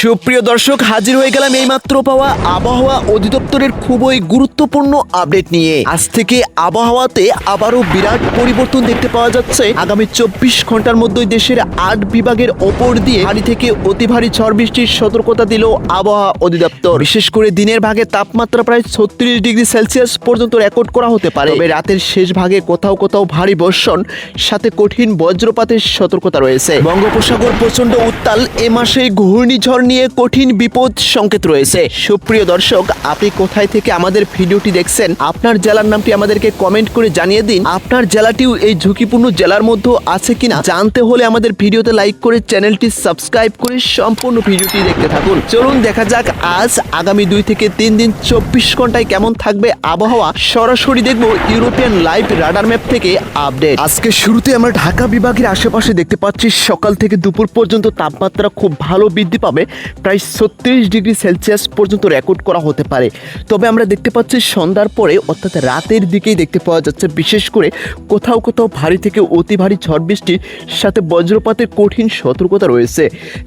সুপ্রিয় দর্শক, হাজির হয়ে গেলাম এইমাত্র পাওয়া আবহাওয়া অধিদপ্তরের খুবই গুরুত্বপূর্ণ আপডেট নিয়ে। আজ থেকে আবহাওয়াতে আবারও বিরাট পরিবর্তন দেখতে পাওয়া যাচ্ছে। আগামী 24 ঘন্টার মধ্যে দেশের 8 বিভাগের ওপর দিয়ে ভারী থেকে অতি ভারী ঝড় বৃষ্টির সতর্কতা দিল আবহাওয়া অধিদপ্তর। বিশেষ করে দিনের ভাগে তাপমাত্রা প্রায় 36 ডিগ্রি সেলসিয়াস পর্যন্ত রেকর্ড করা হতে পারে। তবে রাতের শেষ ভাগে কোথাও কোথাও ভারী বর্ষণ সাথে কঠিন বজ্রপাতের সতর্কতা রয়েছে। বঙ্গোপসাগর প্রচন্ড উত্তাল, এ মাসে ঘূর্ণিঝড় নিয়ে কঠিন বিপদ সংকেত রয়েছে। সুপ্রিয় দর্শক, আপনি কোথায় থেকে আমাদের ভিডিওটি দেখছেন, আপনার জেলার নামটি আমাদেরকে কমেন্ট করে জানিয়ে দিন। আপনার জেলাটিও এই ঝুঁকিপূর্ণ জেলার মধ্যে আছে কিনা জানতে হলে আমাদের ভিডিওতে লাইক করে চ্যানেলটি সাবস্ক্রাইব করে সম্পূর্ণ ভিডিওটি দেখতে থাকুন। চলুন দেখা যাক আজ আগামী 2 থেকে 3 দিন 24 ঘন্টায় কেমন থাকবে আবহাওয়া। সরাসরি দেখব ইউরোপিয়ান লাইভ রাডার ম্যাপ থেকে আপডেট। আজকে শুরুতে আমরা ঢাকা বিভাগের আশেপাশে দেখতে পাচ্ছি সকাল থেকে দুপুর পর্যন্ত তাপমাত্রা খুব ভালো বৃদ্ধি পাবে, প্রায় 36 ডিগ্রি সেলসিয়াস পর্যন্ত রেকর্ড করা হতে পারে। তবে আমরা দেখতে পাচ্ছি সন্ধ্যার পরে অর্থাৎ রাতের দিকেই দেখতে পাওয়া যাচ্ছে বিশেষ করে কোথাও কোথাও ভারী থেকে অতি ভারী ঝড় বৃষ্টির সাথে বজ্রপাতের কঠিন সতর্কতা রয়েছে।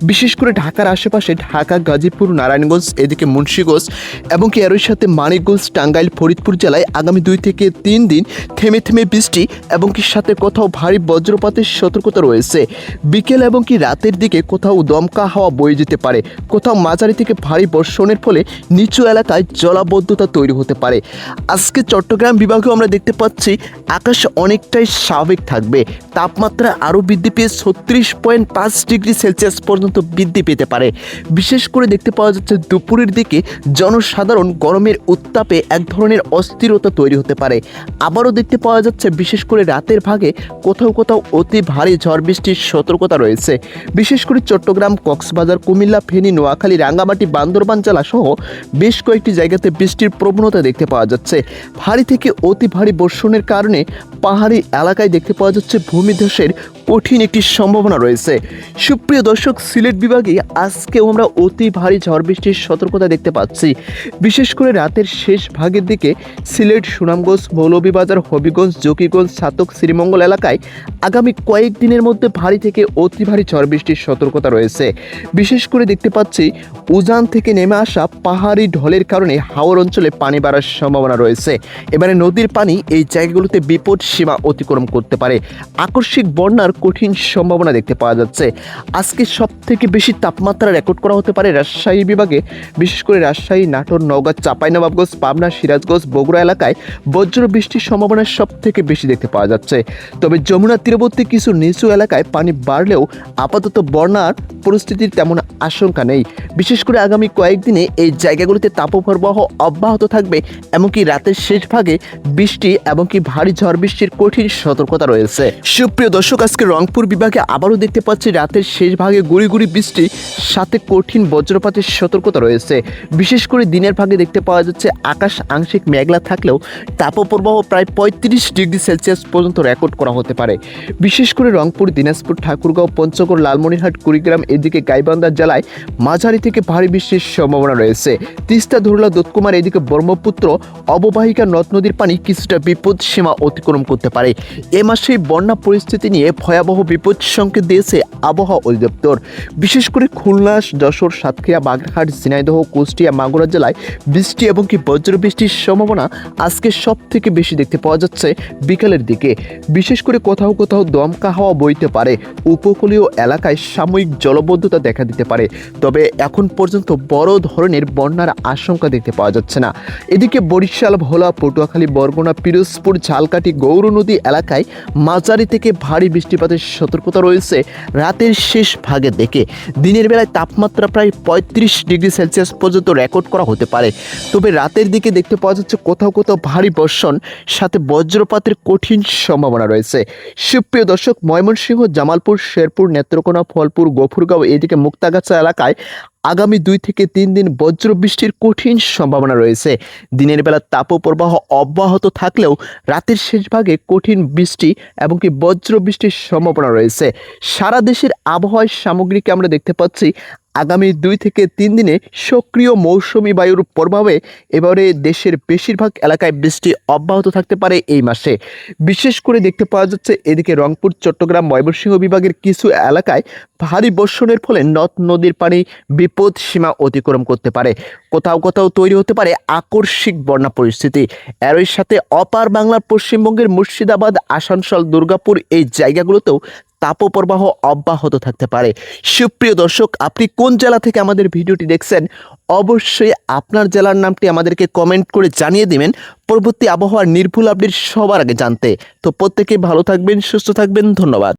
বিশেষ করে ঢাকার আশেপাশে ঢাকা, গাজীপুর, নারায়ণগঞ্জ, এদিকে মুন্সিগঞ্জ এবং কি এর সাথে মানিকগঞ্জ, টাঙ্গাইল, ফরিদপুর জেলায় আগামী 2 থেকে 3 দিন থেমে থেমে বৃষ্টি এবং কি সাথে কোথাও ভারী বজ্রপাতের সতর্কতা রয়েছে। বিকেল এবং কি রাতের দিকে কোথাও দমকা হাওয়া বয়ে যেতে পারে, কোথাও মাঝারি থেকে ভারী বর্ষণের ফলে নিচু এলাকায় জলাবদ্ধতা তৈরি হতে পারে। আজকে চট্টগ্রাম বিভাগেও আমরা দেখতে পাচ্ছি আকাশ অনেকটাই স্বাভাবিক থাকবে। তাপমাত্রা আরও বৃদ্ধি পেয়ে 36.5 ডিগ্রি সেলসিয়াস পর্যন্ত বৃদ্ধি পেতে পারে। বিশেষ করে দেখতে পাওয়া যাচ্ছে দুপুরের দিকে জনসাধারণ গরমের উত্তাপে এক ধরনের অস্থিরতা তৈরি হতে পারে। আবারও দেখতে পাওয়া যাচ্ছে বিশেষ করে রাতের ভাগে কোথাও কোথাও অতি ভারী ঝড় বৃষ্টির সতর্কতা রয়েছে। বিশেষ করে চট্টগ্রাম, কক্সবাজার, কুমিল্লা, ফেনী, নোয়াখালী, রাঙ্গামাটি, বান্দরবান জেলা সহ বেশ কয়েকটি জায়গাতে বৃষ্টির প্রবণতা দেখতে পাওয়া যাচ্ছে। ভারী থেকে অতি ভারী বর্ষণের কারণে পাহাড়ি এলাকায় দেখতে পাওয়া যাচ্ছে ভূমিধসের কঠিন একটি সম্ভাবনা রয়েছে। সুপ্রিয় দর্শক, সিলেট বিভাগে আজকেও আমরা অতি ভারী ঝড় বৃষ্টির সতর্কতা দেখতে পাচ্ছি। বিশেষ করে রাতের শেষ ভাগের দিকে সিলেট, সুনামগঞ্জ, মৌলভীবাজার, হবিগঞ্জ, জকিগঞ্জ, ছাতক, শ্রীমঙ্গল এলাকায় আগামী কয়েকদিনের মধ্যে ভারী থেকে অতি ভারী ঝড় বৃষ্টির সতর্কতা রয়েছে। বিশেষ করে দেখতে পাচ্ছি উজান থেকে নেমে আসা পাহাড়ি ঢলের কারণে হাওর অঞ্চলে পানি বাড়ার সম্ভাবনা রয়েছে। এবারে নদীর পানি এই জায়গাগুলোতে বিপদ সীমা অতিক্রম করতে পারে। আকস্মিক বন্যার কঠিন সম্ভাবনা দেখতে পাওয়া যাচ্ছে। আজকে সব থেকে বেশি তাপমাত্রা রেকর্ড করা হতে পারে রাজশাহী বিভাগে। বিশেষ করে রাজশাহী, নাটোর, নওগাঁ, চাঁপাইনবাবগঞ্জ, পাবনা, সিরাজগঞ্জ, বগুড়া এলাকায় বজ্র বৃষ্টির সম্ভাবনা সব থেকে বেশি দেখতে পাওয়া যাচ্ছে। তবে যমুনা তীরবর্তী কিছু নিচু এলাকায় পানি বাড়লেও আপাতত বন্যার পরিস্থিতির তেমন আশঙ্কা নেই। বিশেষ করে আগামী কয়েকদিনে এই জায়গাগুলিতে তাপপ্রবাহ অব্যাহত থাকবে, এমনকি রাতের শেষ ভাগে বৃষ্টি এবং কি ভারী ঝড় বৃষ্টির কঠিন সতর্কতা রয়েছে। সুপ্রিয় দর্শক, আজকে রংপুর বিভাগে আবারও দেখতে পাচ্ছি রাতের শেষ ভাগে গুড়ি গুড়ি বৃষ্টি সাথে কঠিন বজ্রপাতের সতর্কতা রয়েছে। বিশেষ করে দিনের ভাগে দেখতে পাওয়া যাচ্ছে আকাশ আংশিক মেঘলা থাকলেও তাপপ্রবাহ প্রায় 35 ডিগ্রি সেলসিয়াস পর্যন্ত রেকর্ড করা হতে পারে। বিশেষ করে রংপুর, দিনাজপুর, ঠাকুরগাঁও, পঞ্চগড়, লালমনিরহাট, কুড়িগ্রাম, এদিকে গাইবান্ধা জেলায় মাঝারি থেকে ভারী বৃষ্টির সম্ভাবনা রয়েছে। তিস্তা, ধুরলা, দুধকুমার, এদিকে ব্রহ্মপুত্র অববাহিকা নদ নদীর পানি কিছুটা বিপদ সীমা অতিক্রম করতে পারে। এ মাসে বন্যা পরিস্থিতি নিয়ে ভয়াবহ বিপদ সংকেত দিয়েছে আবহাওয়া অধিদপ্তর। বিশেষ করে খুলনা, যশোর, সাতক্ষীরা, বাগেরহাট, ঝিনাইদহ, কুষ্টিয়া, মাগুরা জেলায় বৃষ্টি এবং কি বজ্র বৃষ্টির সম্ভাবনা আজকে সব থেকে বেশি দেখতে পাওয়া যাচ্ছে বিকালের দিকে। বিশেষ করে কোথাও কোথাও দমকা হাওয়া বইতে পারে। উপকূলীয় এলাকায় সাময়িক জলবদ্ধতা দেখা দিতে পারে। তবে এখন পর্যন্ত বড় ধরনের বন্যার আশঙ্কা দেখতে পাওয়া যাচ্ছে না। এদিকে বরিশাল, ভোলা, পটুয়াখালী, বরগুনা, পিরোজপুর, ঝালকাঠি, গৌর নদী এলাকায় মাঝারি থেকে ভারী বৃষ্টিপাতের সতর্কতা রয়েছে রাতের শেষ ভাগের দিকে। দিনের বেলায় তাপমাত্রা প্রায় 35 ডিগ্রি সেলসিয়াস পর্যন্ত রেকর্ড করা হতে পারে। তবে রাতের দিকে দেখতে পাওয়া যাচ্ছে কোথাও কোথাও ভারী বর্ষণ সাথে বজ্রপাতের কঠিন সম্ভাবনা রয়েছে। সুপ্রিয় দর্শক, ময়মনসিংহ, জামালপুর, শেরপুর, নেত্রকোনা, ফলপুর, গফুরগাঁও, এদিকে মুক্তাগাছা এলাকায় আগামী 2 থেকে 3 দিন বজ্র বৃষ্টির কঠিন সম্ভাবনা রয়েছে। দিনের বেলা তাপপ্রবাহ অব্যাহত থাকলেও রাতের শেষ ভাগে কঠিন বৃষ্টি এবং কি বজ্র বৃষ্টির সম্ভাবনা রয়েছে। সারা দেশের আবহাওয়ার সামগ্রীকে আমরা দেখতে পাচ্ছি আগামী 2 থেকে 3 দিনে সক্রিয় মৌসুমি বায়ুর প্রভাবে এবারে দেশের বেশিরভাগ এলাকায় বৃষ্টি অব্যাহত থাকতে পারে এই মাসে। বিশেষ করে দেখতে পাওয়া যাচ্ছে এদিকে রংপুর, চট্টগ্রাম, ময়মনসিংহ বিভাগের কিছু এলাকায় ভারী বর্ষণের ফলে নদ নদীর পানি বিপদ সীমা অতিক্রম করতে পারে। কোথাও কোথাও তৈরি হতে পারে আকস্মিক বন্যা পরিস্থিতি। এরই সাথে অপার বাংলার পশ্চিমবঙ্গের মুর্শিদাবাদ, আসানসোল, দুর্গাপুর এই জায়গাগুলোতেও তাপপ্রবাহ অব্যাহত থাকতে পারে। সুপ্রিয় দর্শক, আপনি কোন জেলা থেকে আমাদের ভিডিওটি দেখছেন অবশ্যই আপনার জেলার নামটি আমাদেরকে কমেন্ট করে জানিয়ে দিবেন পরবর্তী আবহাওয়ার নির্ভুল আপডেট সবার আগে জানতে। তো প্রত্যেকে ভালো থাকবেন, সুস্থ থাকবেন, ধন্যবাদ।